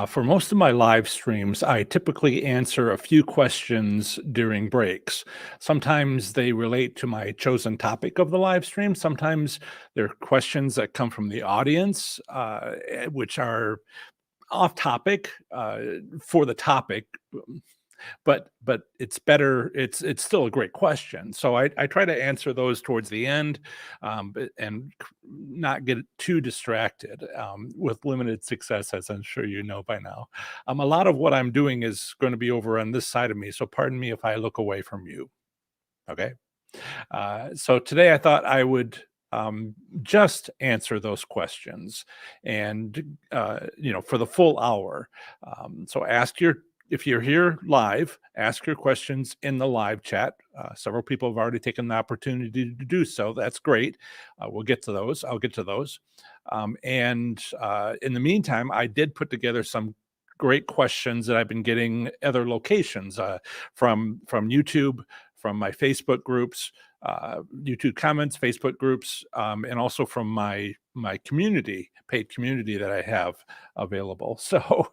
For most of my live streams, I typically answer a few questions during breaks. Sometimes they relate to my chosen topic of the live stream. Sometimes they're questions that come from the audience, which are off topic for the topic. But it's better. It's still a great question. So I try to answer those towards the end, and not get too distracted, with limited success, as I'm sure you know by now. A lot of what I'm doing is going to be over on this side of me, so pardon me if I look away from you. Okay. So today I thought I would just answer those questions, and for the full hour. So if you're here live, ask your questions in the live chat. Several people have already taken the opportunity to do so. That's great. We'll get to those. I'll get to those. And in the meantime, I did put together some great questions that I've been getting other locations, from YouTube, from my Facebook groups, YouTube comments, Facebook groups, and also from my paid community that I have available. So,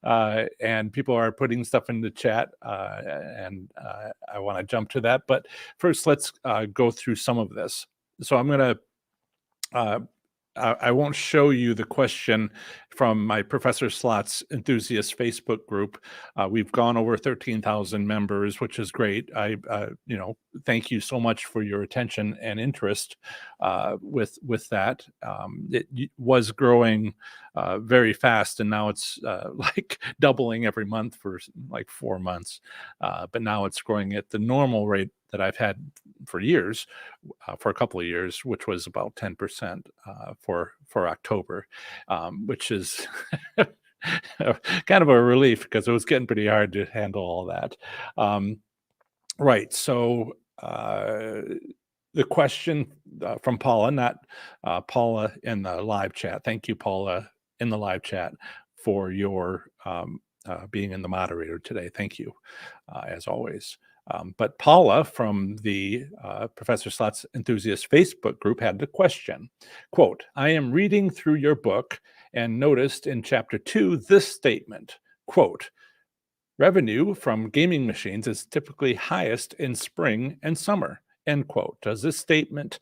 and people are putting stuff in the chat, and I want to jump to that. But first, let's go through some of this. So I'm going to I won't show you the question from my Professor Slots enthusiast Facebook group. We've gone over 13,000 members, which is great. Thank you so much for your attention and interest with that. It was growing very fast, and now it's like doubling every month for like 4 months. But now it's growing at the normal rate that I've had for years, for a couple of years, which was about 10% for October, which is kind of a relief because it was getting pretty hard to handle all that. Right. So the question from Paula, not Paula in the live chat. Thank you, Paula, in the live chat, for your being in the moderator today. Thank you, as always. But Paula from the Professor Slots Enthusiast Facebook group had the question, quote, "I am reading through your book and noticed in chapter 2 this statement, quote, revenue from gaming machines is typically highest in spring and summer, end quote. Does this statement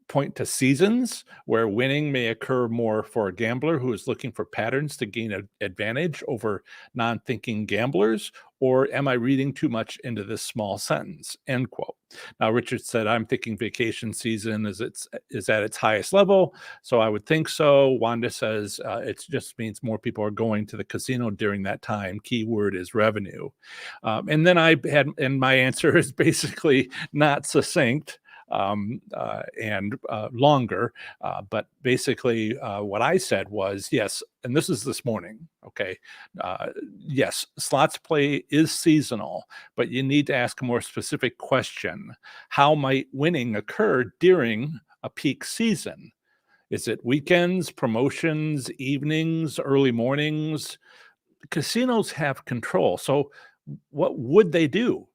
point to seasons where winning may occur more for a gambler who is looking for patterns to gain an advantage over non-thinking gamblers, or am I reading too much into this small sentence?" End quote. Now, Richard said, "I'm thinking vacation season is at its highest level, so I would think so." Wanda says, "It just means more people are going to the casino during that time. Keyword is revenue." And then and my answer is basically not succinct, and longer. But basically, what I said was, yes, and this is this morning, okay? Yes, slots play is seasonal, but you need to ask a more specific question. How might winning occur during a peak season? Is it weekends, promotions, evenings, early mornings? Casinos have control. So what would they do?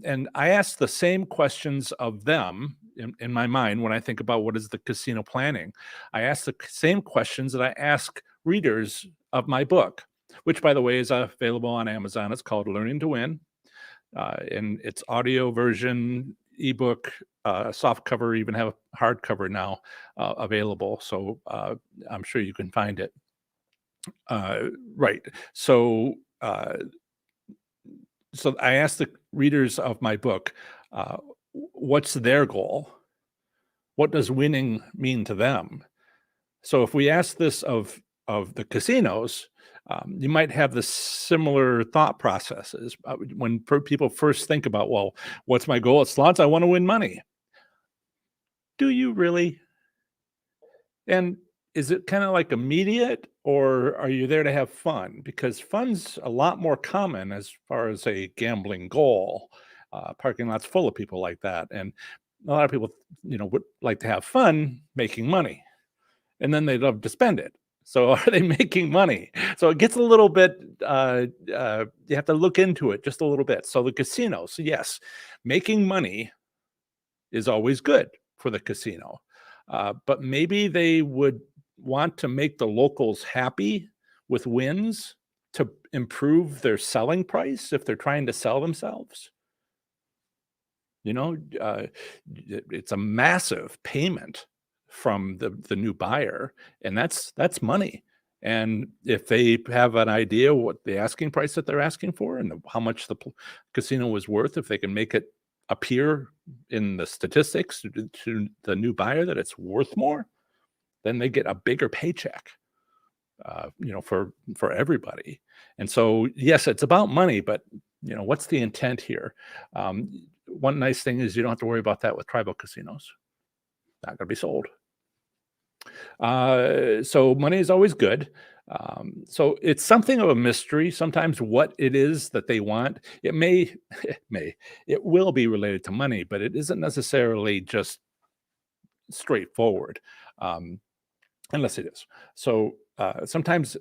And I ask the same questions of them in my mind when I think about what is the casino planning. I ask the same questions that I ask readers of my book, which, by the way, is available on Amazon. It's called Learning to Win, and it's audio version, ebook, soft cover, even have a hardcover now available. So I'm sure you can find it. Right. So I asked the readers of my book, what's their goal? What does winning mean to them? So if we ask this of the casinos, you might have the similar thought processes. When people first think about, well, what's my goal at slots? I want to win money. Do you really? And is it kind of like immediate, or are you there to have fun? Because fun's a lot more common as far as a gambling goal. Parking lots full of people like that, and a lot of people, would like to have fun making money, and then they love to spend it. So are they making money? So it gets a little bit. You have to look into it just a little bit. So the casinos, yes, making money is always good for the casino, but maybe they would want to make the locals happy with wins to improve their selling price if they're trying to sell themselves. You know, it's a massive payment from the new buyer, and that's money. And if they have an idea what the asking price that they're asking for and how much the casino was worth, if they can make it appear in the statistics to the new buyer that it's worth more, then they get a bigger paycheck. For everybody. And so, yes, it's about money, but what's the intent here? One nice thing is you don't have to worry about that with tribal casinos. Not going to be sold. So money is always good. So it's something of a mystery sometimes what it is that they want. It will be related to money, but it isn't necessarily just straightforward. Unless it is. So sometimes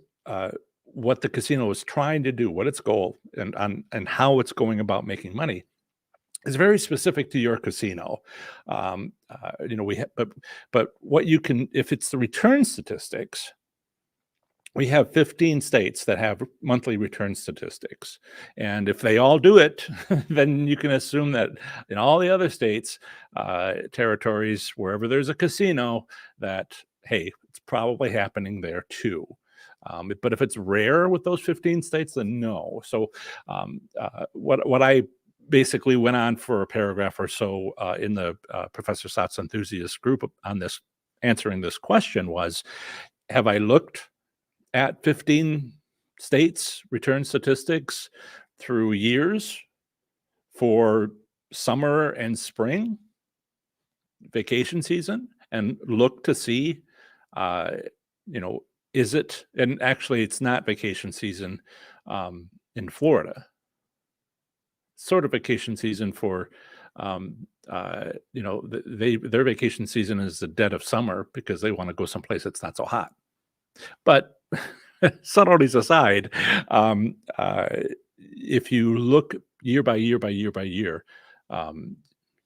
what the casino is trying to do, what its goal and how it's going about making money is very specific to your casino. We have, but what you can, if it's the return statistics, we have 15 states that have monthly return statistics. And if they all do it, then you can assume that in all the other states, territories, wherever there's a casino, that, hey, it's probably happening there too. But if it's rare with those 15 states, then no. So what I basically went on for a paragraph or so in the Professor Slott's enthusiast group on this, answering this question was, have I looked at 15 states return statistics through years for summer and spring vacation season and look to see, is it, and actually it's not vacation season in Florida, sort of vacation season for, their vacation season is the dead of summer because they want to go someplace that's not so hot. But subtleties aside, if you look year by year by year by year,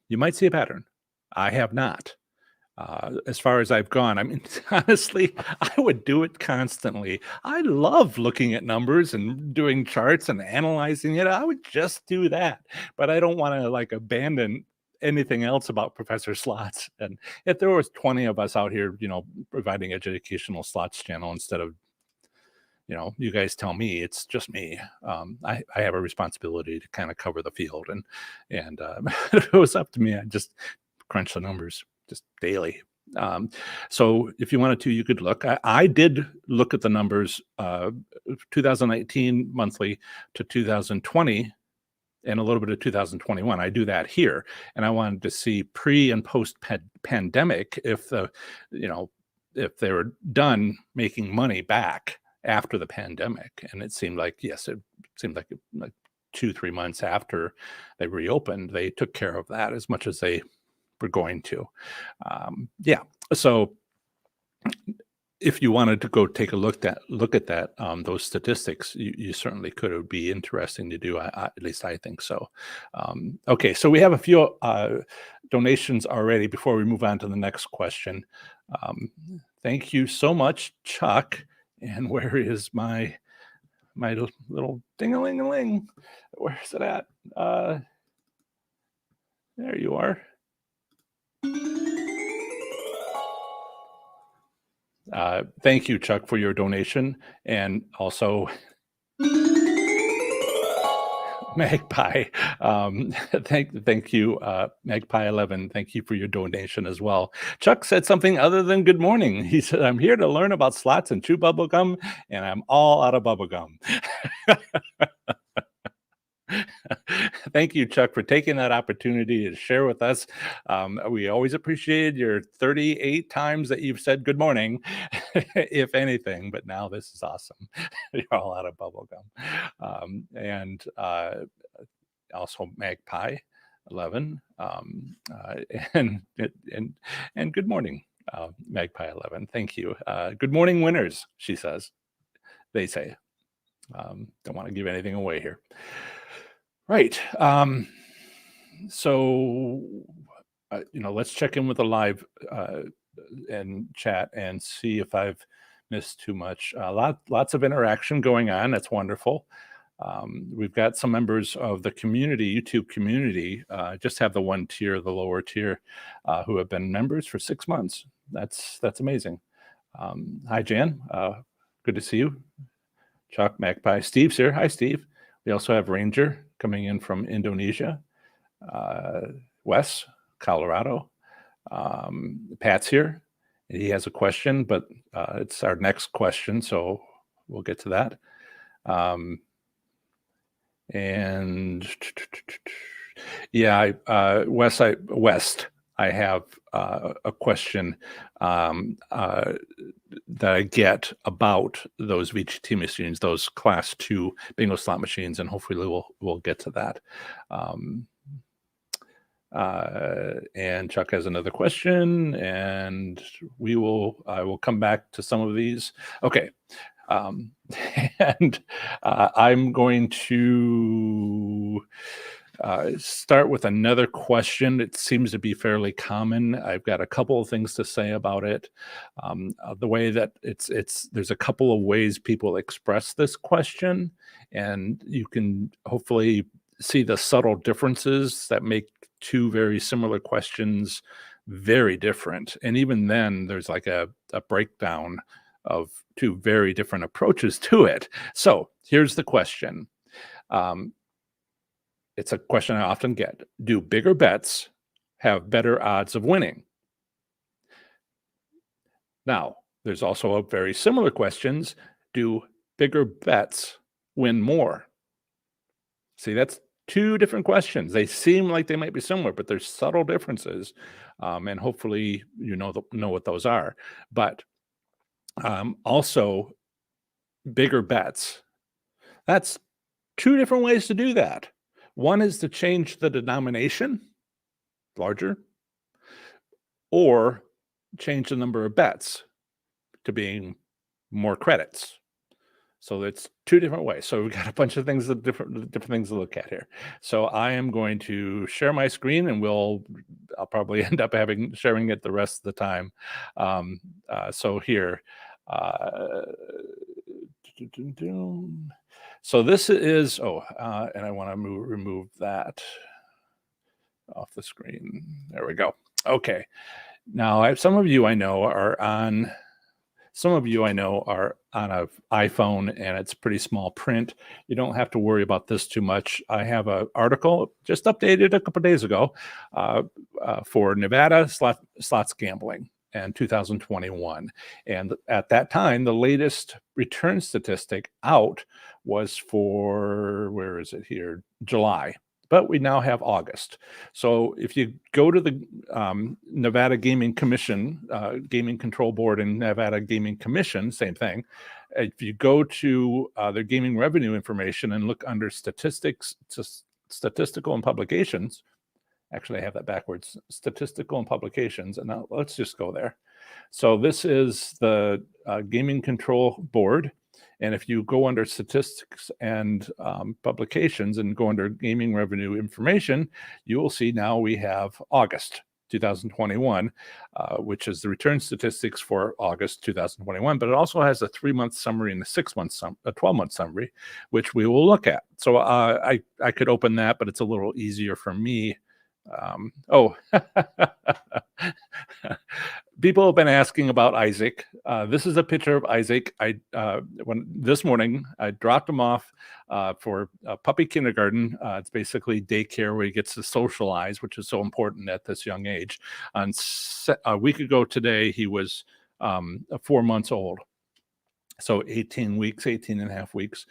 you might see a pattern. I have not. As far as I've gone, I mean, honestly, I would do it constantly. I love looking at numbers and doing charts and analyzing it. I would just do that, but I don't want to abandon anything else about Professor Slots. And if there was 20 of us out here, providing educational slots channel instead of, you guys tell me, it's just me. I have a responsibility to kind of cover the field, and if it was up to me, I'd just crunch the numbers just daily. So if you wanted to, you could look. I did look at the numbers, 2019 monthly to 2020 and a little bit of 2021. I do that here, and I wanted to see pre and post pandemic if if they were done making money back after the pandemic. And it seemed like, yes, it seemed like 2-3 months after they reopened, they took care of that as much as they were going to. So if you wanted to go take a look at that, those statistics, you certainly could. It would be interesting to do. At least I think so. Okay, so we have a few donations already before we move on to the next question. Thank you so much, Chuck. And where is my little ding-a-ling-a-ling? Where is it at? There you are. Thank you, Chuck, for your donation, and also Magpie. Thank you, Magpie 11. Thank you for your donation as well. Chuck said something other than good morning. He said, "I'm here to learn about slots and chew bubble gum, and I'm all out of bubble gum." Thank you, Chuck, for taking that opportunity to share with us. We always appreciated your 38 times that you've said good morning, if anything, but now this is awesome. You're all out of bubble gum. And also Magpie 11. And good morning, Magpie 11. Thank you. Good morning, winners, she says. They say. Don't want to give anything away here. Right. So, let's check in with the live and chat and see if I've missed too much. Lots of interaction going on. That's wonderful. We've got some members of the community, YouTube community, just have the one tier, the lower tier, who have been members for 6 months. That's amazing. Hi, Jan. Good to see you. Chuck, Magpie. Steve's here. Hi, Steve. We also have Ranger coming in from Indonesia. Wes, Colorado. Pat's here. He has a question, but it's our next question, so we'll get to that. And yeah, West, I have a question that I get about those VGT machines, those class 2 bingo slot machines, and hopefully we'll get to that. And Chuck has another question, and I will come back to some of these. Okay. And I'm going to start with another question. It seems to be fairly common. I've got a couple of things to say about it. The way that there's a couple of ways people express this question, and you can hopefully see the subtle differences that make two very similar questions very different. And even then, there's like a breakdown of two very different approaches to it. So here's the question. It's a question I often get. Do bigger bets have better odds of winning? Now, there's also a very similar questions. Do bigger bets win more? See, that's two different questions. They seem like they might be similar, but there's subtle differences. And hopefully you know what those are. But also bigger bets. That's two different ways to do that. One is to change the denomination, larger, or change the number of bets to being more credits. So it's two different ways. So we've got a bunch of things, different things to look at here. So I am going to share my screen, and I'll probably end up sharing it the rest of the time. So here, so this is, and I want to remove that off the screen. There we go. Okay. Now, some of you I know are on an iPhone, and it's pretty small print. You don't have to worry about this too much. I have an article just updated a couple days ago for Nevada slots gambling in 2021. And at that time, the latest return statistic out was for, where is it here? July. But we now have August. So if you go to the Nevada Gaming Commission, Gaming Control Board and Nevada Gaming Commission, same thing. If you go to their gaming revenue information and look under statistics, statistical and publications, actually I have that backwards, statistical and publications, and now let's just go there. So this is the Gaming Control Board. And if you go under statistics and publications and go under gaming revenue information, you will see now we have August 2021, which is the return statistics for August 2021. But it also has a 3-month summary and a 12-month summary, which we will look at. So I could open that, but it's a little easier for me. People have been asking about Isaac. This is a picture of Isaac. This morning I dropped him off for puppy kindergarten. It's basically daycare where he gets to socialize, which is so important at this young age. A week ago today, he was 4 months old. So 18 and a half weeks.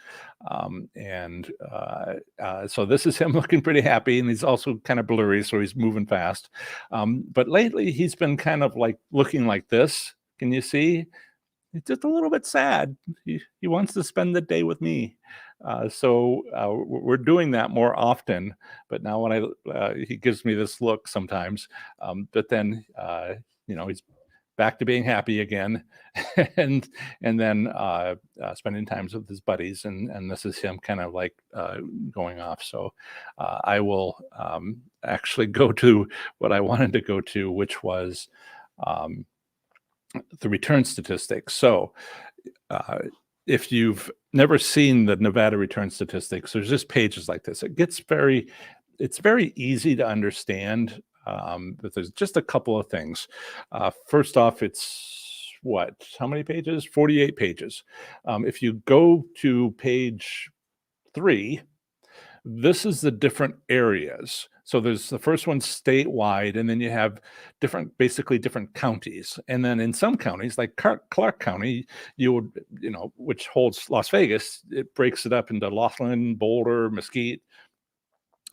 So this is him looking pretty happy, and he's also kind of blurry, so he's moving fast. But lately he's been kind of like looking like this. Can you see? He's just a little bit sad. He wants to spend the day with me. So we're doing that more often, but now when he gives me this look sometimes, but then, he's back to being happy again, and then spending times with his buddies, and this is him kind of like going off. So I will actually go to what I wanted to go to, which was the return statistics. So uh, if you've never seen the Nevada return statistics, there's just pages like this. It's very easy to understand, but there's just a couple of things. First off, it's how many pages? 48 pages. If you go to page 3, this is the different areas. So there's the first one statewide, and then you have basically different counties. And then in some counties, like Clark County, which holds Las Vegas, it breaks it up into Laughlin, Boulder, Mesquite,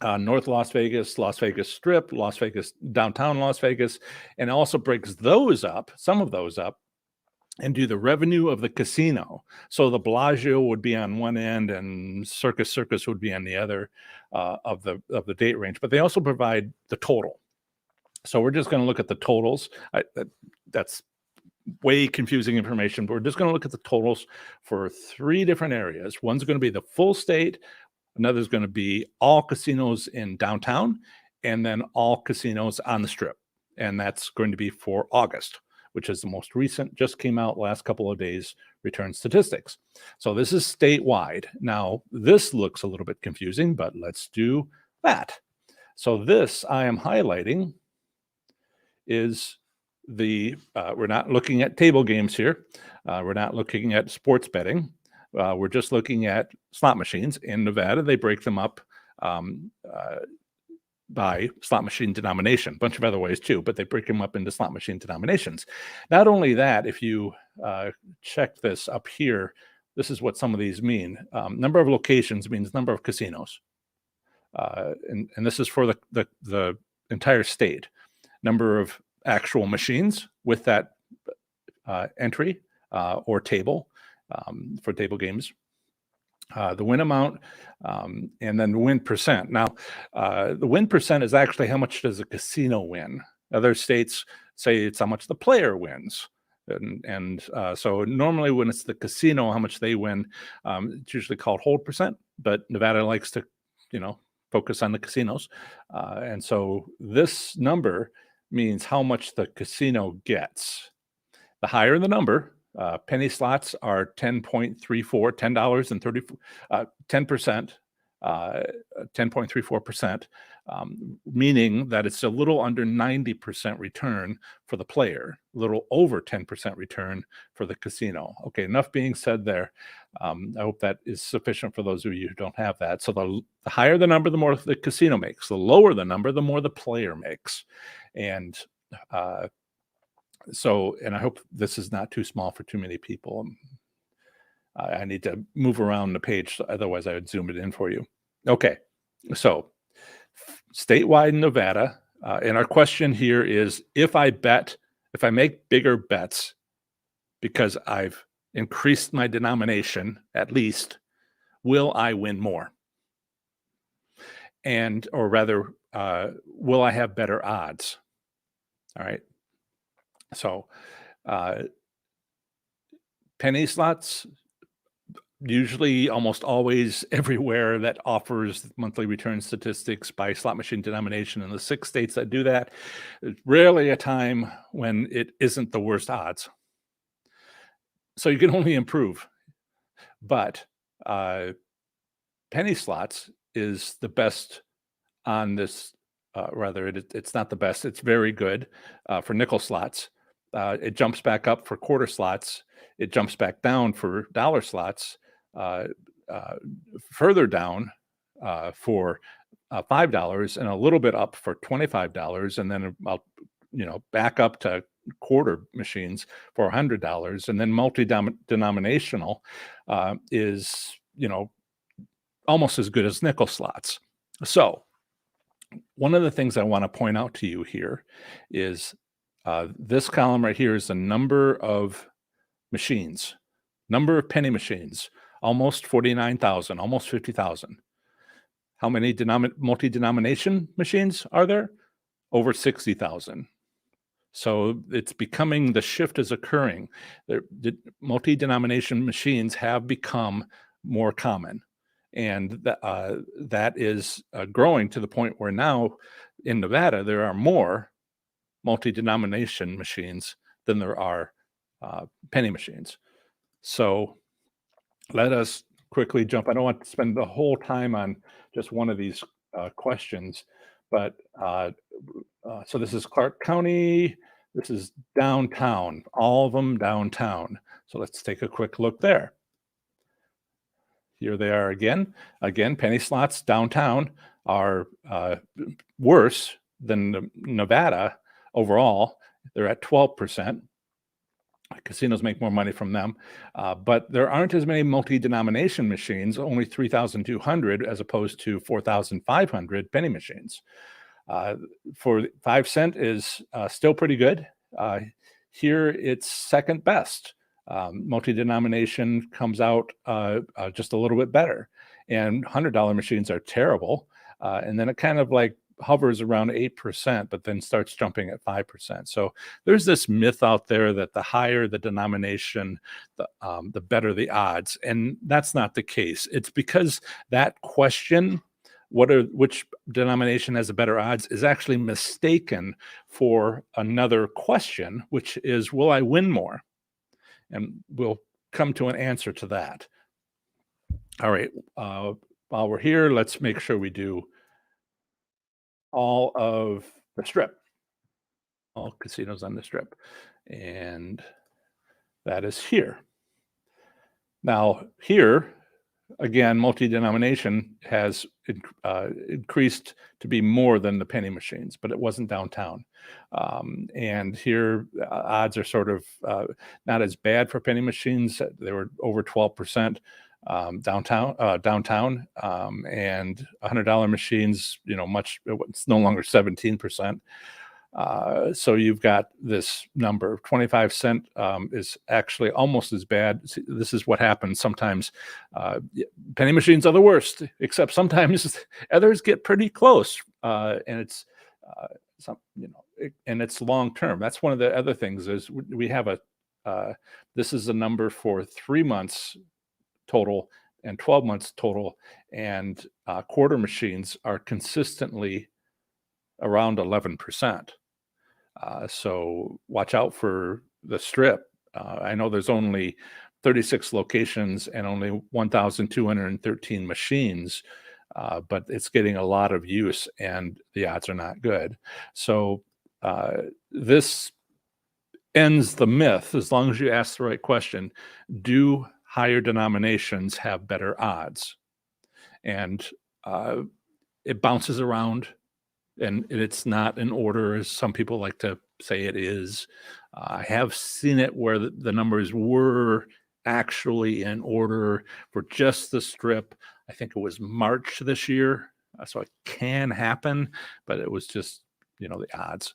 North Las Vegas Strip, Las Vegas, downtown Las Vegas, and it also breaks some of those up, and do the revenue of the casino. So the Bellagio would be on one end and Circus would be on the other, of the date range. But they also provide the total. So we're just going to look at the totals. That's way confusing information, but we're just going to look at the totals for 3 different areas. One's going to be the full state. Another's going to be all casinos in downtown, and then all casinos on the Strip. And that's going to be for August, which is the most recent, just came out last couple of days, return statistics. So this is statewide. Now, this looks a little bit confusing, but let's do that. So this I am highlighting is we're not looking at table games here. We're not looking at sports betting. We're just looking at slot machines. In Nevada, they break them up by slot machine denomination, a bunch of other ways too, but they break them up into slot machine denominations. Not only that, if you check this up here, this is what some of these mean. Number of locations means number of casinos. And this is for the entire state. Number of actual machines with that entry or table for table games. The win amount, and then the win percent. Now, the win percent is actually how much does a casino win. Other states say it's how much the player wins. And so normally when it's the casino, how much they win, it's usually called hold percent, but Nevada likes to, focus on the casinos. And so this number means how much the casino gets. The higher the number, penny slots are 10.34, $10.30, 10%, 10.34%, meaning that it's a little under 90% return for the player, a little over 10% return for the casino. Okay, enough being said there. I hope that is sufficient for those of you who don't have that. So the higher the number, the more the casino makes. The lower the number, the more the player makes. And and I hope this is not too small for too many people. I need to move around the page, otherwise I would zoom it in for you. Okay, so statewide in Nevada, and our question here is, if I make bigger bets because I've increased my denomination at least, will I win more? Or rather, will I have better odds? All right. So penny slots, usually almost always everywhere that offers monthly return statistics by slot machine denomination in the 6 states that do that, there's rarely a time when it isn't the worst odds. So you can only improve. But penny slots is the best on this. It's not the best. It's very good for nickel slots. It jumps back up for quarter slots. It jumps back down for dollar slots. Further down for $5, and a little bit up for $25, and then back up to quarter machines for $100, and then multi-denominational is almost as good as nickel slots. So one of the things I want to point out to you here is this column right here is the number of machines, number of penny machines, almost 49,000, almost 50,000. How many multi-denomination machines are there? Over 60,000. So it's becoming, the shift is occurring. The multi-denomination machines have become more common. And that is growing to the point where now in Nevada, there are more multi-denomination machines than there are penny machines. So let us quickly jump. I don't want to spend the whole time on just one of these questions, but so this is Clark County. This is downtown, all of them downtown. So let's take a quick look there. Here they are again. Again, penny slots downtown are worse than Nevada overall. They're at 12%. Casinos make more money from them, but there aren't as many multi-denomination machines, only 3,200 as opposed to 4,500 penny machines. For 5 cent is still pretty good. Here it's second best. Multi-denomination comes out just a little bit better, and $100 machines are terrible. And then it kind of like hovers around 8%, but then starts jumping at 5%. So there's this myth out there that the higher the denomination, the better the odds. And that's not the case. It's because that question, which denomination has a better odds, is actually mistaken for another question, which is, will I win more? And we'll come to an answer to that. All right. While we're here, let's make sure we do all of the strip, all casinos on the strip. And that is here. Now, here, again, multi-denomination has increased to be more than the penny machines, but it wasn't downtown. And here, odds are sort of not as bad for penny machines. They were over 12%. Downtown, and $100 machines, it's no longer 17%. So you've got this number. 25 cent is actually almost as bad. See, this is what happens sometimes. Penny machines are the worst, except sometimes others get pretty close, and it's and it's long term. That's one of the other things is we have this is a number for 3 months total and 12 months total, and quarter machines are consistently around 11%. So watch out for the strip. I know there's only 36 locations and only 1,213 machines, but it's getting a lot of use and the odds are not good. So this ends the myth, as long as you ask the right question. Do higher denominations have better odds? And it bounces around, and it's not in order as some people like to say it is. I have seen it where the numbers were actually in order for just the strip. I think it was March this year, so it can happen, but it was just the odds.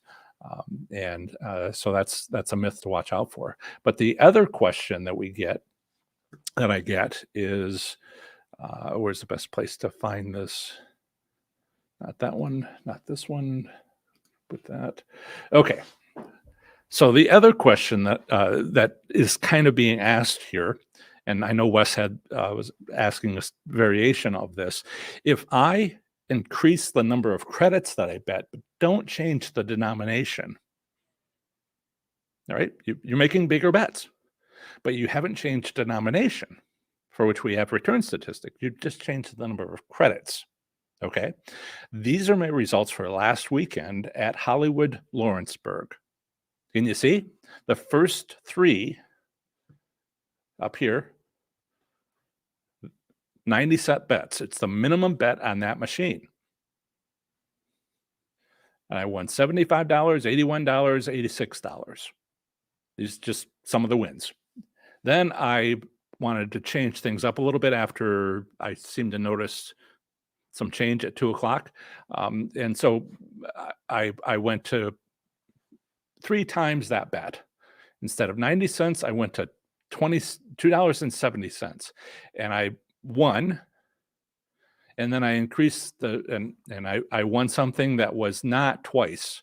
So that's a myth to watch out for. But the other question that I get is, where's the best place to find this? Not that one, not this one, put that. Okay. So the other question that is kind of being asked here, and I know Wes was asking a variation of this. If I increase the number of credits that I bet, but don't change the denomination, all right, you're making bigger bets, but you haven't changed denomination, for which we have return statistic. You just changed the number of credits. Okay. These are my results for last weekend at Hollywood Lawrenceburg. Can you see the first three up here? 90-cent bets. It's the minimum bet on that machine. And I won $75, $81, $86. These are just some of the wins. Then I wanted to change things up a little bit after I seemed to notice some change at 2:00. And so I went to 3 times that bet. Instead of 90 cents, I went to $22.70, and I won. And then I increased and I won something that was not twice,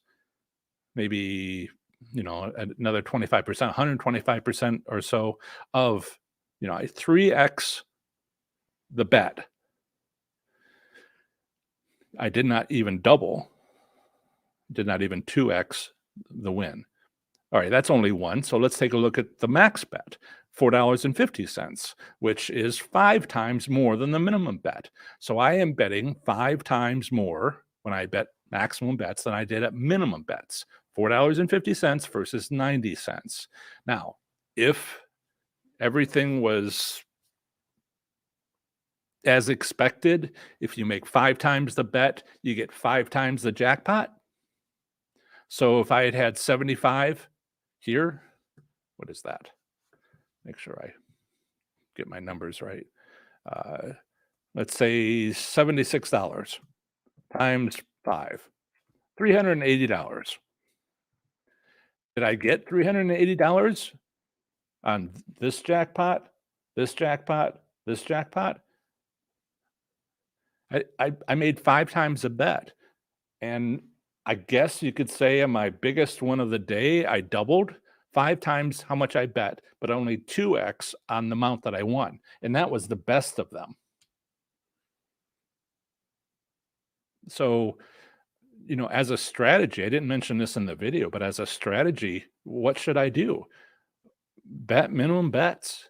maybe, another 25%, 125% or so of, I 3x the bet. I did not even double, did not even 2x the win. All right, that's only one. So let's take a look at the max bet, $4.50, which is 5 times more than the minimum bet. So I am betting 5 times more when I bet maximum bets than I did at minimum bets. $4.50 versus 90 cents. Now, if everything was as expected, if you make 5 times the bet, you get 5 times the jackpot. So if I had had 75 here, what is that? Make sure I get my numbers right. Uh, let's say $76 times 5, $380. Did I get $380 on this jackpot, this jackpot, this jackpot? I made 5 times the bet. And I guess you could say on my biggest one of the day, I doubled 5 times how much I bet, but only 2x on the amount that I won. And that was the best of them. So, as a strategy, I didn't mention this in the video, but as a strategy, what should I do? Bet minimum bets.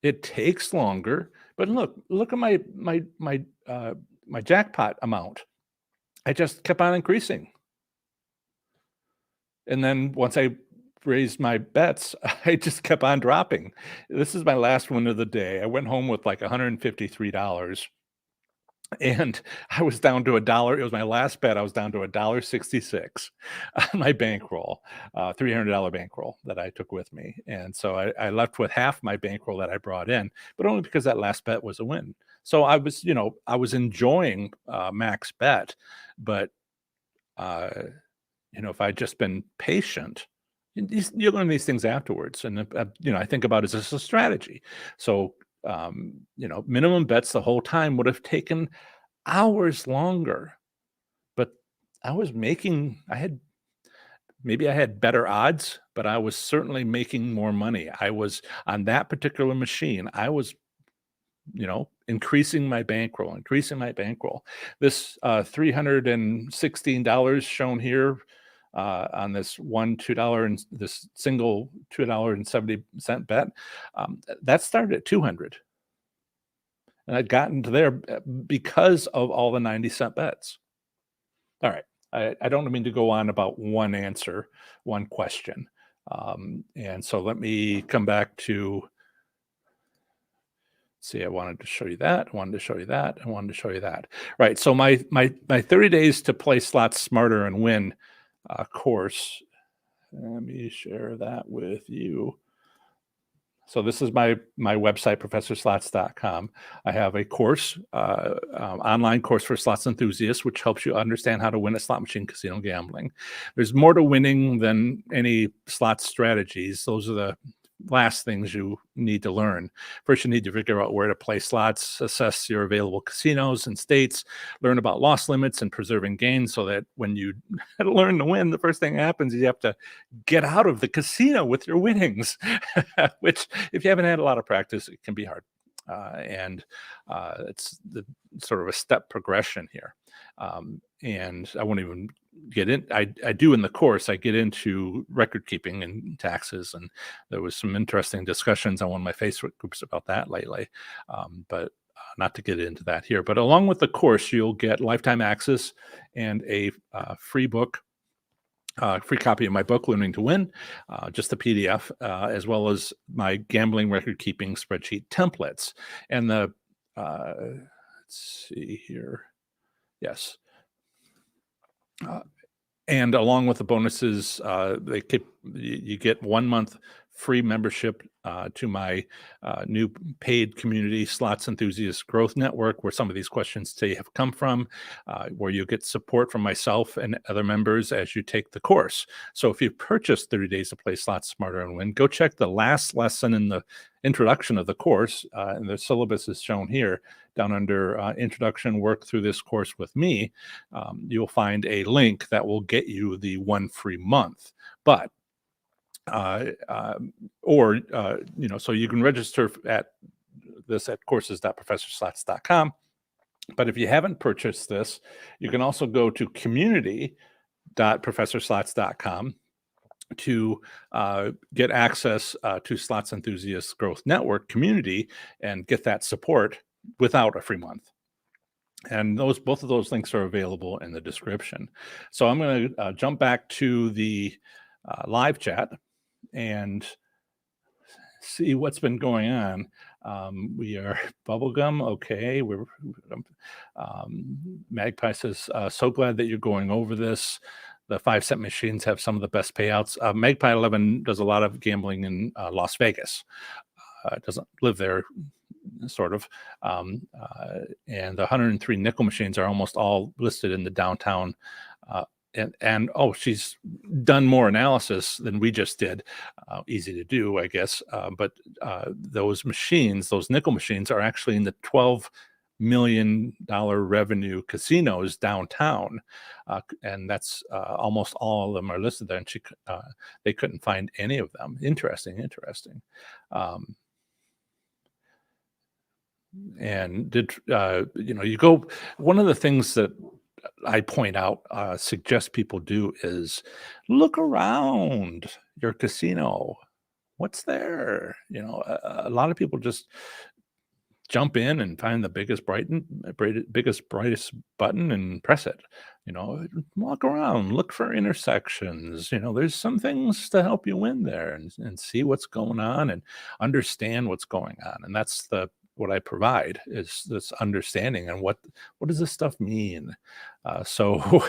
It takes longer, but look at my jackpot amount. I just kept on increasing. And then once I raised my bets, I just kept on dropping. This is my last one of the day. I went home with like $153 and I was down to a dollar. It was my last bet. I was down to $1.66 on my bankroll, $300 bankroll that I took with me. And so I left with half my bankroll that I brought in, but only because that last bet was a win. So I was enjoying max bet, but uh, if I'd just been patient, you learn these things afterwards. And, I think about it as a strategy. So, minimum bets the whole time would have taken hours longer, but maybe I had better odds, but I was certainly making more money. I was on that particular machine. I was increasing my bankroll, increasing my bankroll. This $316 shown here on this $2 and this single $2.70 bet, that started at 200, and I'd gotten to there because of all the 90-cent bets. All right, I don't mean to go on about one answer, one question, and so let me come back to. See, I wanted to show you that. I wanted to show you that. I wanted to show you that. Right. So my 30 days to play slots smarter and win course. Let me share that with you. So this is my website, professorslots.com. I have a course, online course for slots enthusiasts, which helps you understand how to win at slot machine casino gambling. There's more to winning than any slot strategies. Those are the last things you need to learn. First, you need to figure out where to play slots, assess your available casinos and states, learn about loss limits and preserving gains, so that when you learn to win, the first thing that happens is you have to get out of the casino with your winnings, which if you haven't had a lot of practice, it can be hard. And it's sort of a step progression here. And I won't even get in. I do in the course, I get into record keeping and taxes. And there was some interesting discussions on one of my Facebook groups about that lately. But not to get into that here. But along with the course, you'll get lifetime access and a free book. Free copy of my book, Learning to Win, just the PDF, as well as my gambling record keeping spreadsheet templates. And let's see here. Yes. And along with the bonuses, you get 1 month free membership to my new paid community Slots Enthusiast Growth Network, where some of these questions today have come from, where you get support from myself and other members as you take the course. So if you've purchased 30 Days to Play Slots Smarter and Win, go check the last lesson in the introduction of the course, and the syllabus is shown here down under introduction, work through this course with me. You'll find a link that will get you the 1 free month. But so you can register at courses.professorslots.com. But if you haven't purchased this, you can also go to community.professorslots.com to get access to Slots Enthusiasts Growth Network community and get that support without a free month. And both of those links are available in the description. So I'm going to jump back to the live chat and see what's been going on. We are bubblegum. Okay. Magpie says, so glad that you're going over this. The 5-cent machines have some of the best payouts. Magpie 11 does a lot of gambling in Las Vegas. Doesn't live there, sort of. And the 103 nickel machines are almost all listed in the downtown. And she's done more analysis than we just did. Easy to do, I guess. But those machines, those nickel machines, are actually in the $12 million revenue casinos downtown, and that's almost all of them are listed there. And they couldn't find any of them. Interesting. And you go. One of the things that I point out, suggest people do is look around your casino. What's there? A lot of people just jump in and find the biggest, brightest button and press it. Walk around, look for intersections. There's some things to help you win there and see what's going on and understand what's going on. And that's what I provide, is this understanding and what does this stuff mean. So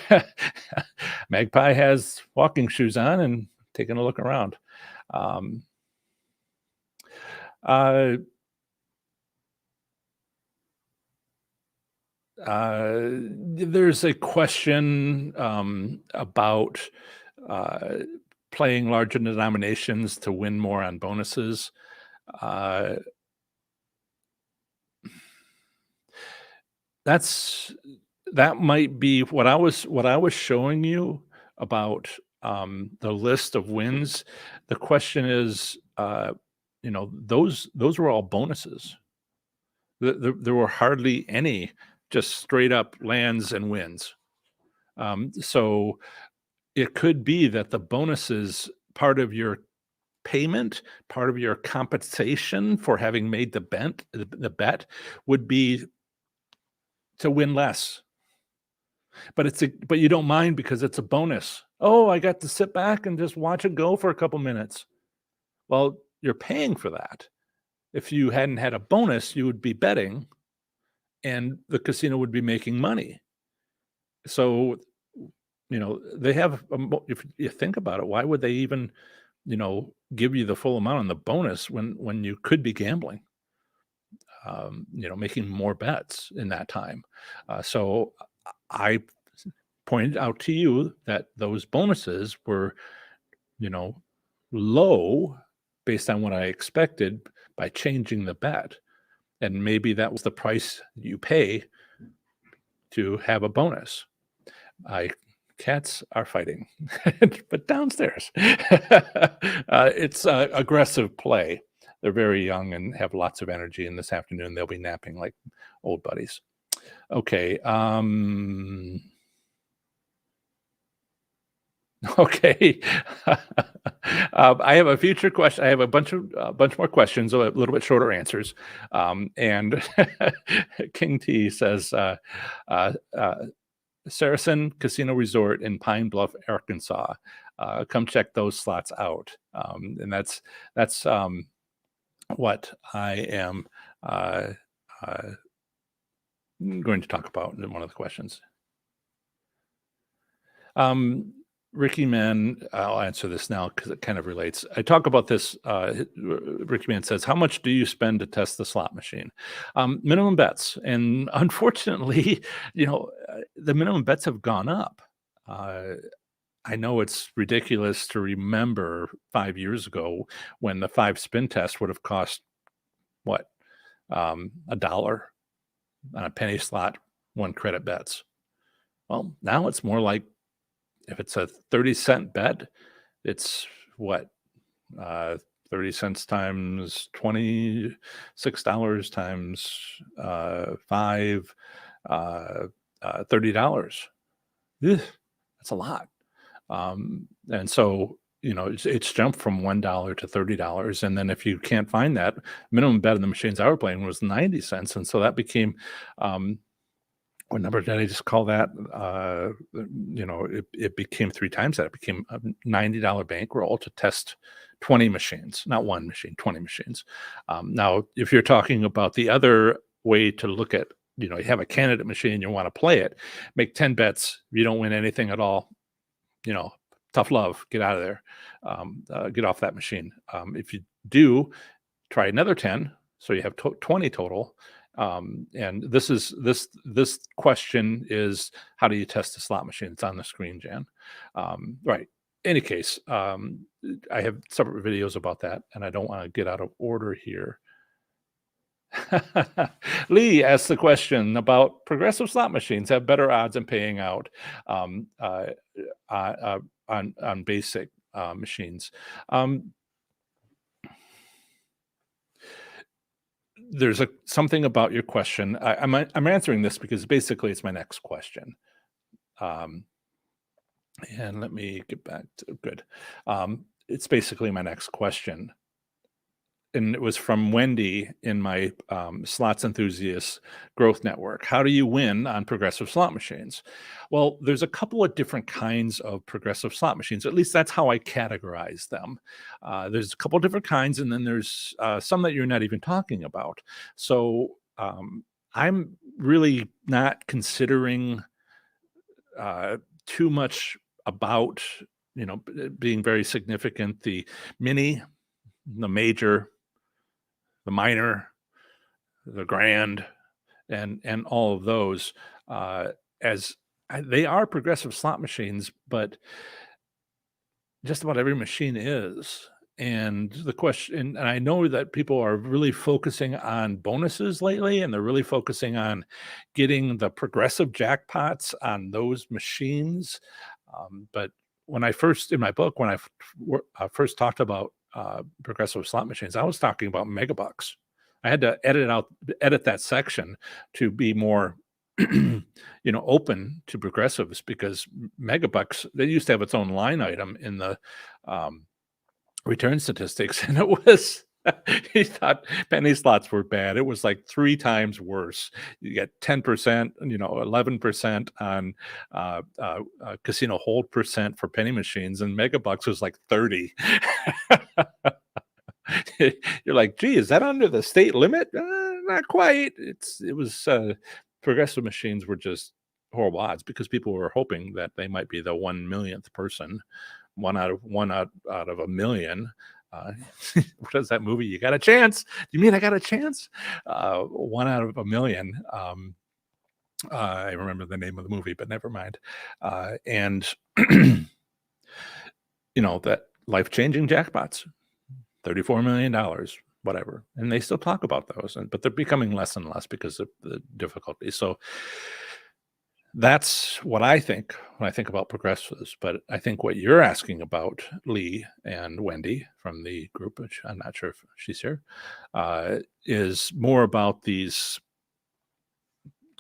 Magpie has walking shoes on and taking a look around. There's a question about playing larger denominations to win more on bonuses. That might be what I was showing you about the list of wins. The question is, those were all bonuses. There were hardly any just straight up lands and wins. So it could be that the bonuses, part of your payment, part of your compensation for having made the bet would be to win less. But you don't mind because it's a bonus. Oh, I got to sit back and just watch it go for a couple minutes. Well, you're paying for that. If you hadn't had a bonus, you would be betting and the casino would be making money. So, they have, if you think about it, why would they even, give you the full amount on the bonus when you could be gambling, making more bets in that time. So I pointed out to you that those bonuses were, low based on what I expected by changing the bet. And maybe that was the price you pay to have a bonus. Cats are fighting, but downstairs. It's aggressive play. They're very young and have lots of energy, and this afternoon they'll be napping like old buddies. Okay. Okay. I have a future question. I have a bunch more questions, a little bit shorter answers. And King T says, Saracen Casino Resort in Pine Bluff, Arkansas. Come check those slots out. And that's what I am going to talk about in one of the questions. Ricky Man, I'll answer this now because it kind of relates. I talk about this. Ricky Man says, how much do you spend to test the slot machine? Minimum bets. And unfortunately, the minimum bets have gone up. I know it's ridiculous to remember 5 years ago when the 5 spin test would have cost, what, $1 on a penny slot, 1 credit bets. Well, now it's more like, if it's a 30-cent bet, it's what, 30 cents times $26 times 5, $30. Ugh, that's a lot. And so it's jumped from $1 to $30, and then if you can't find that, minimum bet on the machines I were playing was 90 cents, and so that became, um what number did I just call that? It became 3 times that. It became a $90 bankroll to test 20 machines, not 1 machine, 20 machines. Now, if you're talking about the other way to look at, you have a candidate machine, you wanna play it, make 10 bets, you don't win anything at all, you know, tough love, get out of there, get off that machine. If you do, try another 10, so you have 20 total. And this question is, how do you test a slot machine? It's on the screen, Jan. Right. Any case, I have separate videos about that, and I don't want to get out of order here. Lee asked the question about progressive slot machines have better odds in paying out, um, uh, on basic machines. Um, there's something about your question. I'm answering this because basically it's my next question. Um, and let me get back to good. It's basically my next question, and it was from Wendy in my slots enthusiast growth network. How do you win on progressive slot machines? Well, there's a couple of different kinds of progressive slot machines. At least that's how I categorize them. There's a couple different kinds, and then there's some that you're not even talking about. So I'm really not considering too much about being very significant. The mini, the major, the minor, the grand, and all of those, as they are progressive slot machines, but just about every machine is. And the question, and I know that people are really focusing on bonuses lately, and they're really focusing on getting the progressive jackpots on those machines. But when I first, in my book, when first talked about progressive slot machines, I was talking about megabucks. I had to edit that section to be more, open to progressives, because megabucks, they used to have its own line item in the um, return statistics, and it was he thought penny slots were bad. It was like 3 times worse. You get 10%, 11% on casino hold percent for penny machines, and megabucks was like 30. You're like, gee, is that under the state limit? Not quite. Progressive machines were just horrible odds, because people were hoping that they might be the 1 millionth person, one out of a million. What is that movie? You got a chance. You mean I got a chance? 1 out of a million. I remember the name of the movie, but never mind. And that life-changing jackpots, $34 million, whatever. And they still talk about those, but they're becoming less and less because of the difficulty. So that's what I think when I think about progressives. But I think what you're asking about, Lee and Wendy from the group, which I'm not sure if she's here, is more about these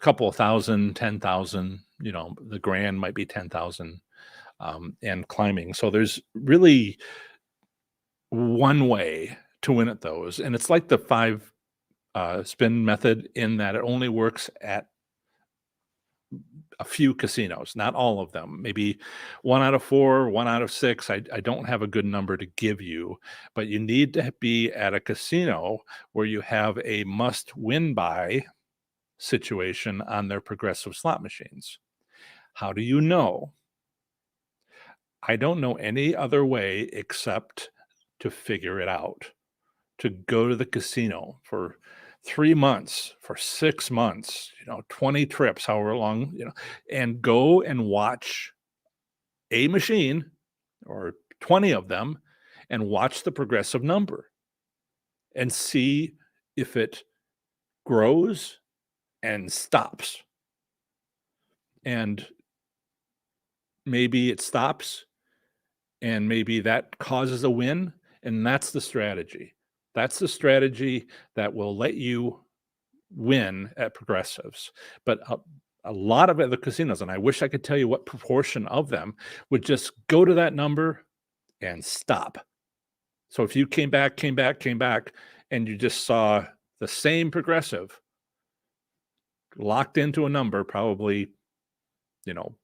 couple of thousand, 10,000, the grand might be 10,000, and climbing. So there's really one way to win at those. And it's like the 5 spin method, in that it only works at a few casinos, not all of them. Maybe 1 out of 4, 1 out of 6. I don't have a good number to give you, but you need to be at a casino where you have a must win by situation on their progressive slot machines. How do you know? I don't know any other way except to figure it out, to go to the casino for 3 months, for 6 months, 20 trips, however long, and go and watch a machine, or 20 of them, and watch the progressive number and see if it grows and stops. And maybe it stops, and maybe that causes a win, and that's the strategy. That's the strategy that will let you win at progressives. But a lot of other casinos, and I wish I could tell you what proportion of them, would just go to that number and stop. So if you came back, and you just saw the same progressive locked into a number, probably, you know,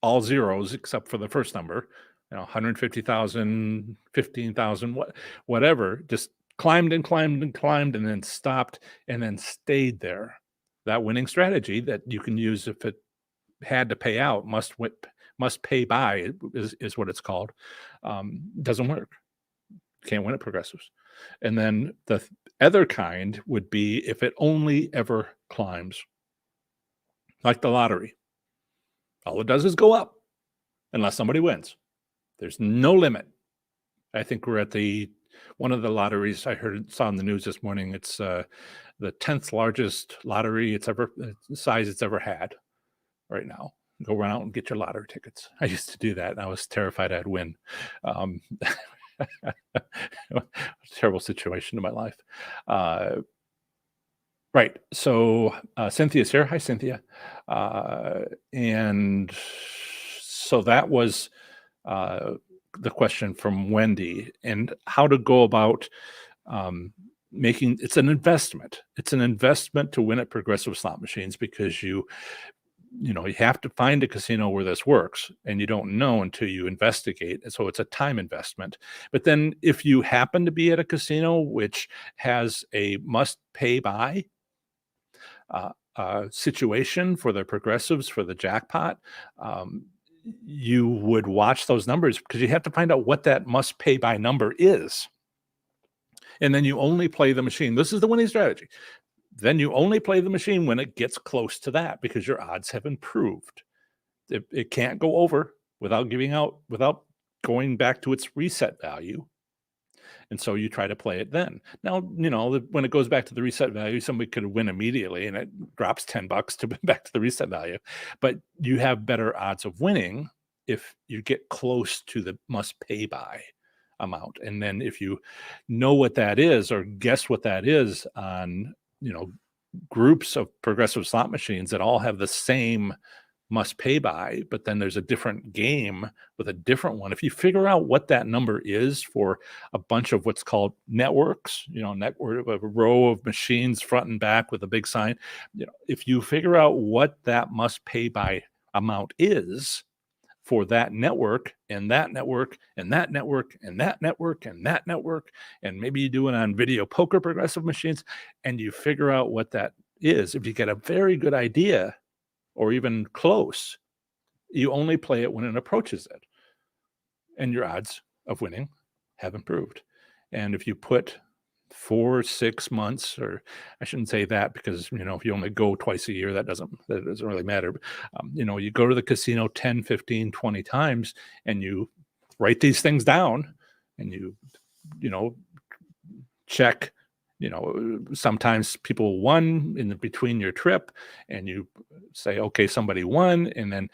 all zeros except for the first number, 150,000, 15,000, whatever, just climbed and climbed and climbed and then stopped and then stayed there. That winning strategy that you can use if it had to pay out, must pay by is what it's called, doesn't work. Can't win at progressives. And then the other kind would be if it only ever climbs, like the lottery. All it does is go up unless somebody wins. There's no limit. I think we're at one of the lotteries I saw in the news this morning. It's the 10th largest lottery size it's ever had right now. Go around and get your lottery tickets. I used to do that, and I was terrified I'd win. Terrible situation in my life. Right. So Cynthia's here. Hi, Cynthia. And so that was the question from Wendy, and how to go about making it's an investment. It's an investment to win at progressive slot machines, because you have to find a casino where this works, and you don't know until you investigate. And so it's a time investment. But then if you happen to be at a casino which has a must pay by situation for the progressives, for the jackpot, you would watch those numbers, because you have to find out what that must pay by number is. And then you only play the machine. This is the winning strategy. Then you only play the machine when it gets close to that, because your odds have improved. It can't go over without going back to its reset value. And so you try to play it then. Now, when it goes back to the reset value, somebody could win immediately and it drops $10 to back to the reset value. But you have better odds of winning if you get close to the must pay by amount. And then if you know what that is, or guess what that is on, groups of progressive slot machines that all have the same must pay by, but then there's a different game with a different one. If you figure out what that number is for a bunch of what's called networks, network, a row of machines front and back with a big sign, if you figure out what that must pay by amount is for that network and that network and that network and that network and that network, and maybe you do it on video poker progressive machines, and you figure out what that is, if you get a very good idea or even close, you only play it when it approaches it, and your odds of winning have improved. And if you put 4 6 months, or I shouldn't say that, because if you only go twice a year, that doesn't really matter. You go to the casino 10 15 20 times, and you write these things down, and you check. Sometimes people won in between your trip, and you say, okay, somebody won. And then,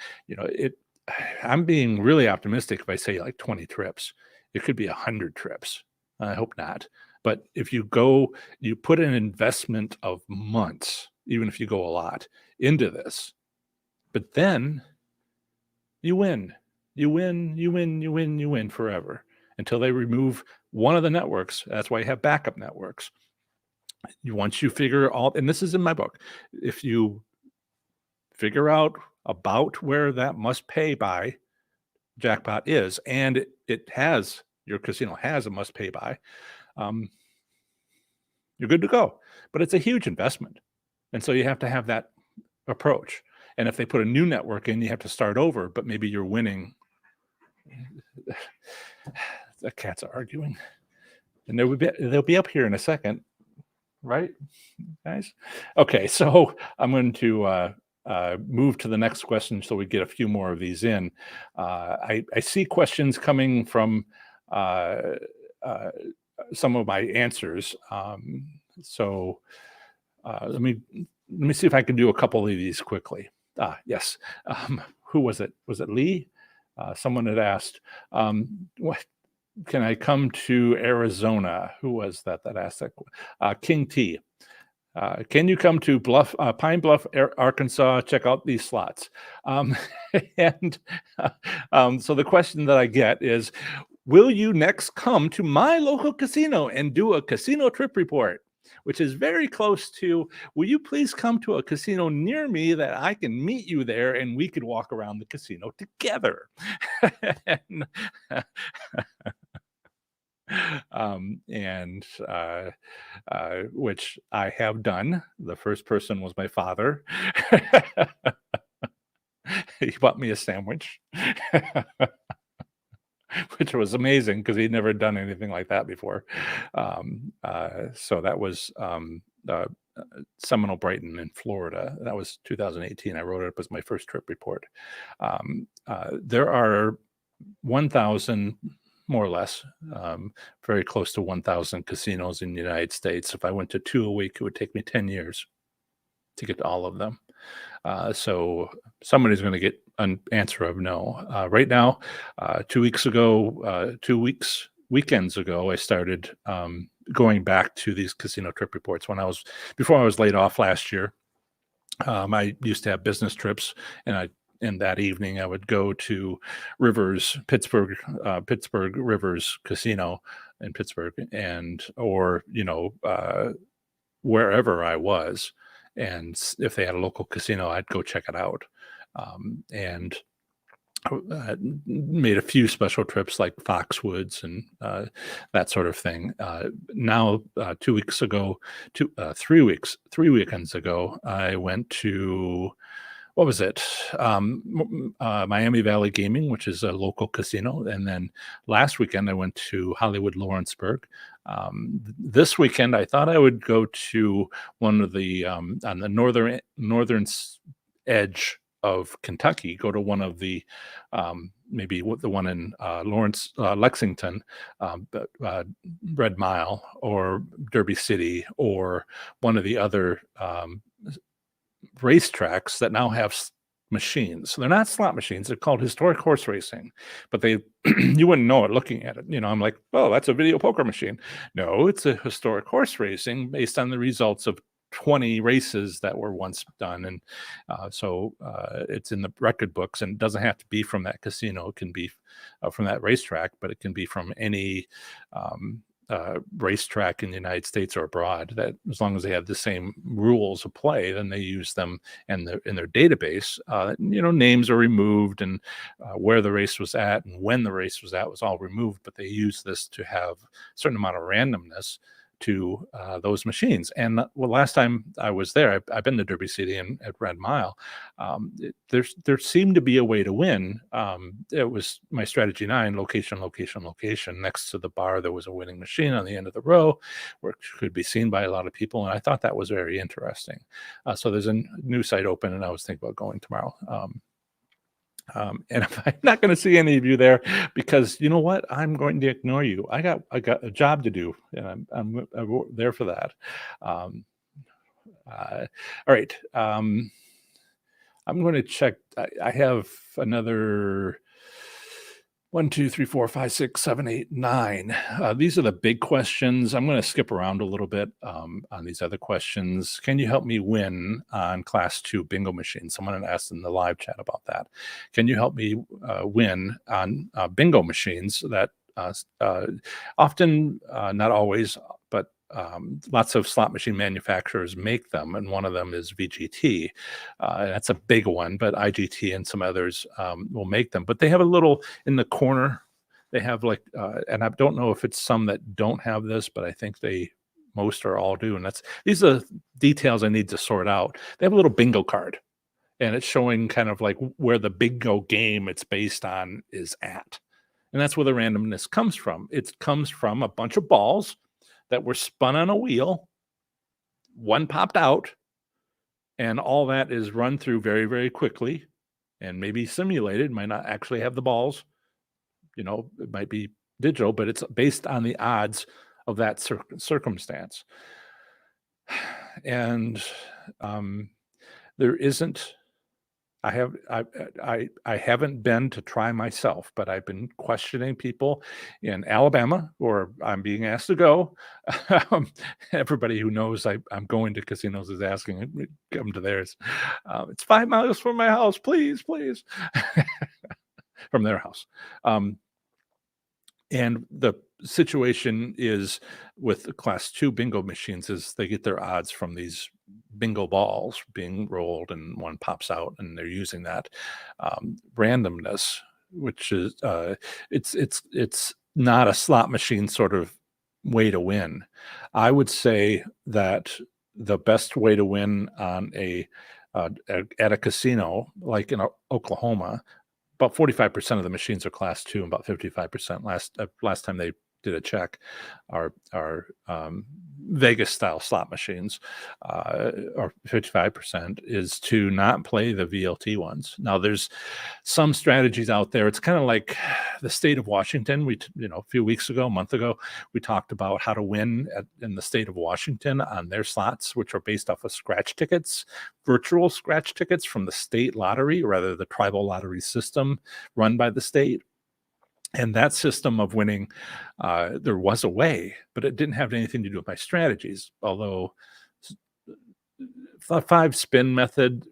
I'm being really optimistic if I say like 20 trips. It could be 100 trips. I hope not. But if you put an investment of months, even if you go a lot into this, but then you win forever until they remove one of the networks. That's why you have backup networks. Once you figure and this is in my book, if you figure out about where that must pay by jackpot is, and your casino has a must pay by, you're good to go. But it's a huge investment. And so you have to have that approach. And if they put a new network in, you have to start over, but maybe you're winning. The cats are arguing. And they'll be up here in a second. Right, guys? Okay, so I'm going to move to the next question so we get a few more of these in. I see questions coming from some of my answers. So let me see if I can do a couple of these quickly. Yes. Who was it? Was it Lee? Someone had asked, what can I come to Arizona? Who was that asked that? King T. Can you come to Pine Bluff, Arkansas? Check out these slots. So the question that I get is, Will you next come to my local casino and do a casino trip report? Which is very close to, will you please come to a casino near me that I can meet you there and we could walk around the casino together? and and which I have done. The first person was my father. He bought me a sandwich. Which was amazing because he'd never done anything like that before. So that was Seminole Brighton in Florida. That was 2018. I wrote it up as my first trip report. There are 1,000, more or less, very close to 1,000 casinos in the United States. If I went to 2 a week, it would take me 10 years to get to all of them. So somebody's going to get an answer of no. Right now, 2 weeks ago, weekends ago, I started going back to these casino trip reports. Before I was laid off last year, I used to have business trips, and that evening I would go to Pittsburgh Rivers Casino in Pittsburgh, or wherever I was. And if they had a local casino, I'd go check it out. And made a few special trips like Foxwoods and that sort of thing. Now, 2 weeks ago, 3 weekends ago, I went to, what was it? Miami Valley Gaming, which is a local casino. And then last weekend, I went to Hollywood Lawrenceburg. This weekend, I thought I would go to one of the, on the northern edge of Kentucky, go to one of the, maybe the one in Lexington, Red Mile, or Derby City, or one of the other racetracks that now have machines. So they're not slot machines. They're called historic horse racing, but you wouldn't know it looking at it. I'm like, oh, that's a video poker machine. No, it's a historic horse racing based on the results of 20 races that were once done. And so it's in the record books, and it doesn't have to be from that casino. It can be from that racetrack, but it can be from any racetrack in the United States or abroad, that as long as they have the same rules of play, then they use them in their database. Names are removed, and where the race was at and when the race was at was all removed, but they use this to have a certain amount of randomness to those machines. And last time I was there, I've been to Derby City and at Red Mile. There seemed to be a way to win. It was my strategy 9: location, location, location. Next to the bar, there was a winning machine on the end of the row, which could be seen by a lot of people. And I thought that was very interesting. So there's a new site open, and I was thinking about going tomorrow. And I'm not going to see any of you there, because you know what? I'm going to ignore you. I got a job to do, and I'm there for that. All right. I'm going to check. I have another 1, 2, 3, 4, 5, 6, 7, 8, 9. These are the big questions. I'm going to skip around a little bit on these other questions. Can you help me win on Class 2 bingo machines? Someone had asked in the live chat about that. Can you help me win on bingo machines that often, not always, but lots of slot machine manufacturers make them, and one of them is VGT. That's a big one, but IGT and some others will make them. But they have a little in the corner. They have and I don't know if it's some that don't have this, but I think most or all do. And these are details I need to sort out. They have a little bingo card, and it's showing kind of like where the bingo game it's based on is at. And that's where the randomness comes from. It comes from a bunch of balls that were spun on a wheel. One popped out, and all that is run through very, very quickly, and maybe simulated. Might not actually have the balls. It might be digital, but it's based on the odds of that circumstance. And there isn't. I haven't been to try myself, but I've been questioning people in Alabama, or I'm being asked to go. Everybody who knows I'm going to casinos is asking me to come to theirs. It's 5 miles from my house, please, please. From their house. And the situation is with the class 2 bingo machines is they get their odds from these bingo balls being rolled and one pops out and they're using that randomness, which is it's not a slot machine sort of way to win. I would say that the best way to win on at a casino like in Oklahoma, about 45% of the machines are class 2 and about 55% last time they did a check are Vegas style slot machines, or 55% is to not play the VLT ones. Now there's some strategies out there. It's kind of like the state of Washington. A few weeks ago, a month ago, we talked about how to win in the state of Washington on their slots, which are based off of scratch tickets, virtual scratch tickets from the state lottery, or rather the tribal lottery system run by the state. And that system of winning, there was a way, but it didn't have anything to do with my strategies. Although the 5 spin method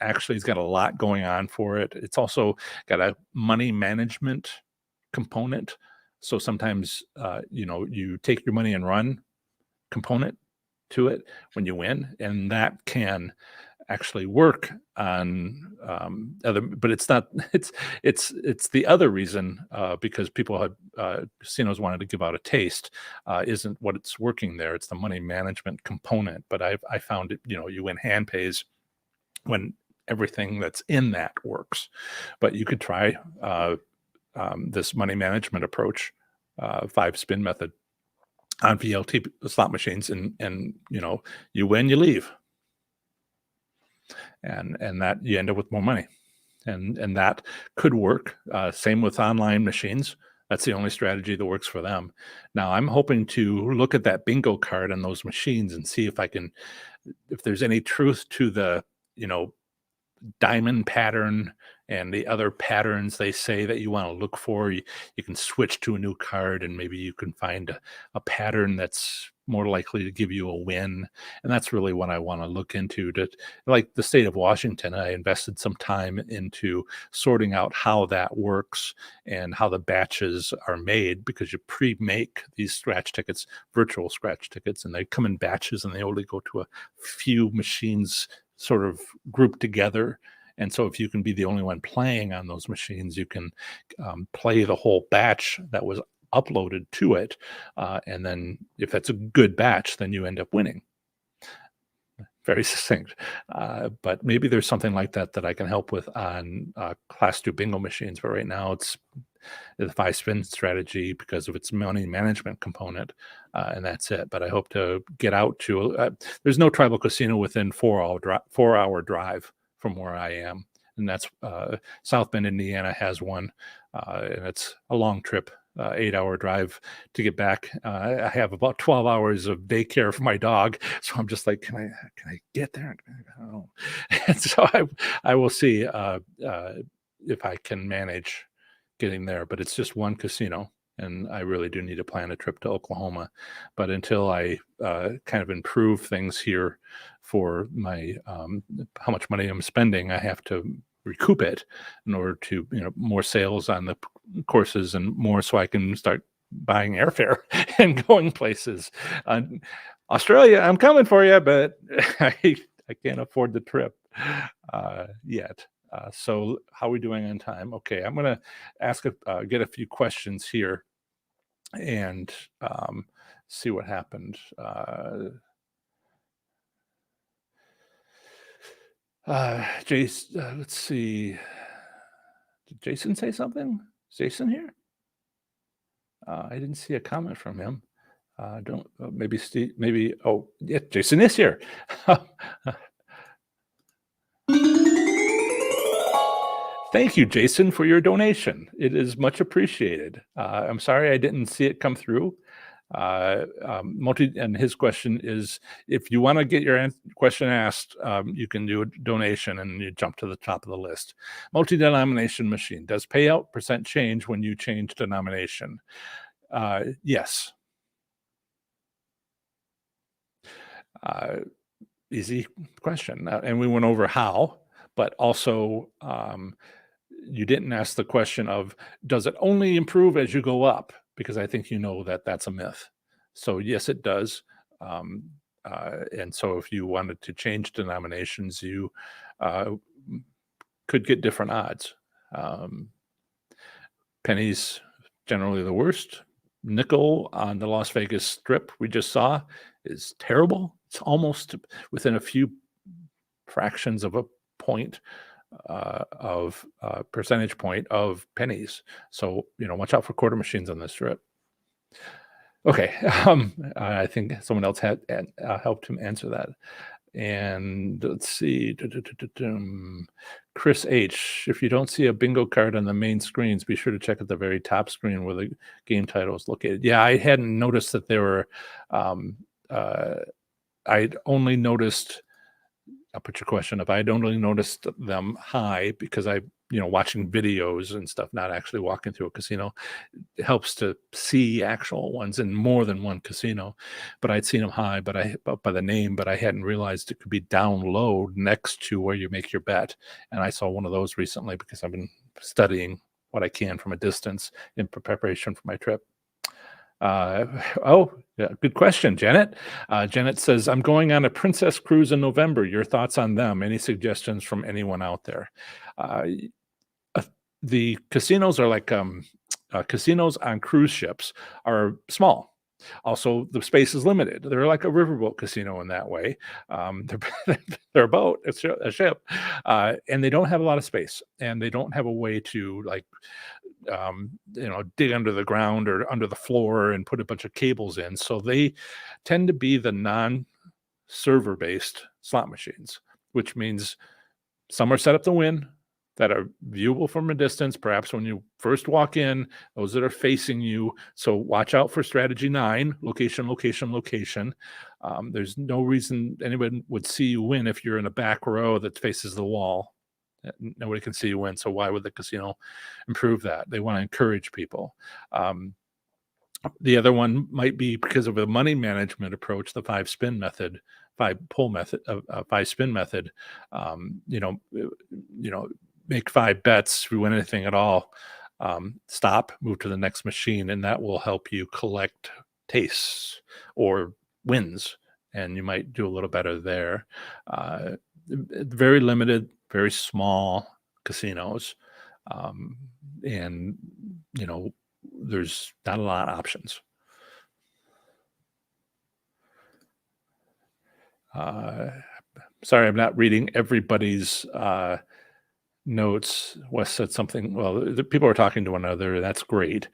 actually has got a lot going on for it. It's also got a money management component. So sometimes, you take your money and run component to it when you win, and that can actually work on other, but it's not. It's the other reason, because people had casinos wanted to give out a taste, isn't what it's working there. It's the money management component. But I found it. You win hand pays when everything that's in that works. But you could try this money management approach, 5 spin method on VLT slot machines, and you win, you leave, and that you end up with more money, and that could work. Same with online machines. That's the only strategy that works for them. Now I'm hoping to look at that bingo card on those machines and see if there's any truth to the diamond pattern and the other patterns they say that you want to look for. You can switch to a new card and maybe you can find a pattern that's more likely to give you a win. And that's really what I want to look into. Like the state of Washington, I invested some time into sorting out how that works and how the batches are made, because you pre-make these scratch tickets, virtual scratch tickets, and they come in batches and they only go to a few machines sort of grouped together. And so if you can be the only one playing on those machines, you can play the whole batch that was uploaded to it. And then if that's a good batch, then you end up winning. Very succinct. But maybe there's something like that I can help with on class 2 bingo machines. But right now it's the 5 spin strategy because of its money management component, and that's it. But I hope to get out to there's no tribal casino within 4-hour drive from where I am, and that's South Bend, Indiana has one, and it's a long trip. 8-hour drive to get back. I have about 12 hours of daycare for my dog, so I'm just like, can I get there? I don't know. And so I will see if I can manage getting there, but it's just one casino, and I really do need to plan a trip to Oklahoma. But until I kind of improve things here for my how much money I'm spending, I have to recoup it in order to more sales on the courses and more, so I can start buying airfare and going places. Australia, I'm coming for you, but I can't afford the trip yet. So how are we doing on time? Okay, I'm going to get a few questions here and see what happened. Jason, let's see. Did Jason say something? Is Jason here? I didn't see a comment from him. Don't maybe Steve? Maybe. Oh, yeah, Jason is here. Thank you, Jason, for your donation. It is much appreciated. I'm sorry I didn't see it come through. And his question is, if you want to get your question asked, you can do a donation and you jump to the top of the list. Multi-denomination machine. Does payout percent change when you change denomination? Yes. Easy question. And we went over how, but also you didn't ask the question of, does it only improve as you go up? because I think that that's a myth. So yes, it does. Um, and so if you wanted to change denominations, you uh, could get different odds. Um, Pennies generally the worst. Nickel on the Las Vegas Strip we just saw is terrible. It's almost within a few fractions of a point of percentage point of pennies. So watch out for quarter machines on the Strip. Okay, I think someone else had helped him answer that. And let's see, Chris H. If you don't see a bingo card on the main screens, be sure to check at the very top screen where the game title is located. Yeah, I hadn't noticed that there were. Um, I'd only noticed. I'll put your question up. I'd only noticed them high because watching videos and stuff, not actually walking through a casino. It helps to see actual ones in more than one casino. But I'd seen them high, but by the name, but I hadn't realized it could be down low next to where you make your bet. And I saw one of those recently because I've been studying what I can from a distance in preparation for my trip. Oh, yeah, good question, Janet. Janet says, I'm going on a princess cruise in November. Your thoughts on them? Any suggestions from anyone out there? The casinos are like casinos on cruise ships are small. Also, the space is limited. They're like a riverboat casino in that way. They're a boat, it's a ship, and they don't have a lot of space, and they don't have a way to dig under the ground or under the floor and put a bunch of cables in. So they tend to be the non-server based slot machines, which means some are set up to win that are viewable from a distance, perhaps when you first walk in, those that are facing you. So watch out for strategy 9, location, location, location. There's no reason anyone would see you win if you're in a back row that faces the wall. Nobody can see you win. So why would the casino improve that? They want to encourage people. The other one might be because of a money management approach, the 5-spin method, 5-pull method, 5-spin method. Make 5 bets. If you win anything at all, stop, move to the next machine, and that will help you collect tastes or wins, and you might do a little better there. Very limited, very small casinos, and there's not a lot of options. Sorry, I'm not reading everybody's notes. Wes said something. Well, the people are talking to one another. That's great.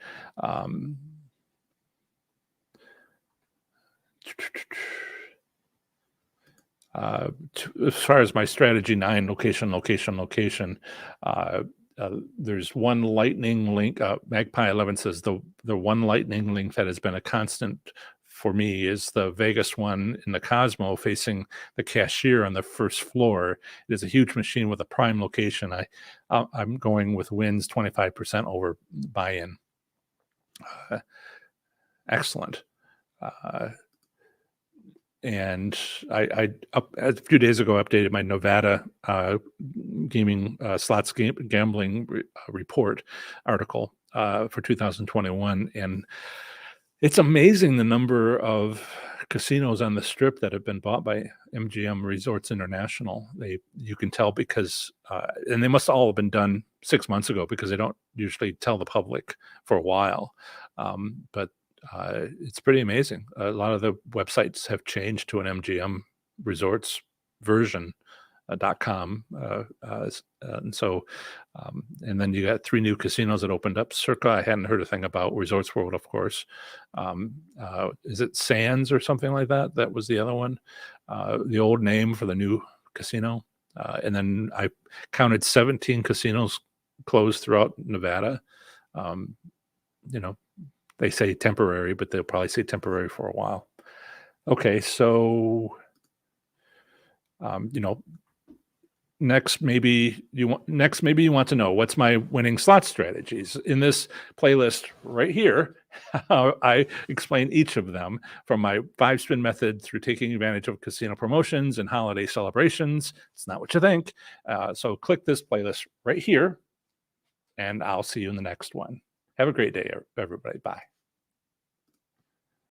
As far as my strategy 9, location, location, location, there's one lightning link. Magpie 11 says the one lightning link that has been a constant for me is the Vegas one in the Cosmo facing the cashier on the first floor. It is a huge machine with a prime location. I'm going with wins 25% over buy-in. Excellent. And I a few days ago updated my Nevada gaming slots gambling report article for 2021, and it's amazing the number of casinos on the Strip that have been bought by MGM Resorts International. You can tell because and they must all have been done 6 months ago because they don't usually tell the public for a while, but it's pretty amazing. A lot of the websites have changed to an MGM Resorts version .com, and so and then you got 3 new casinos that opened up. Circa, I hadn't heard a thing about. Resorts World, of course. Is it Sands or something like that? That was the other one. The old name for the new casino. And then I counted 17 casinos closed throughout Nevada. They say temporary, but they'll probably say temporary for a while. Okay, so next maybe you want to know what's my winning slot strategies. In this playlist right here, I explain each of them from my 5-spin method through taking advantage of casino promotions and holiday celebrations. It's not what you think. So click this playlist right here, and I'll see you in the next one. Have a great day, everybody. Bye.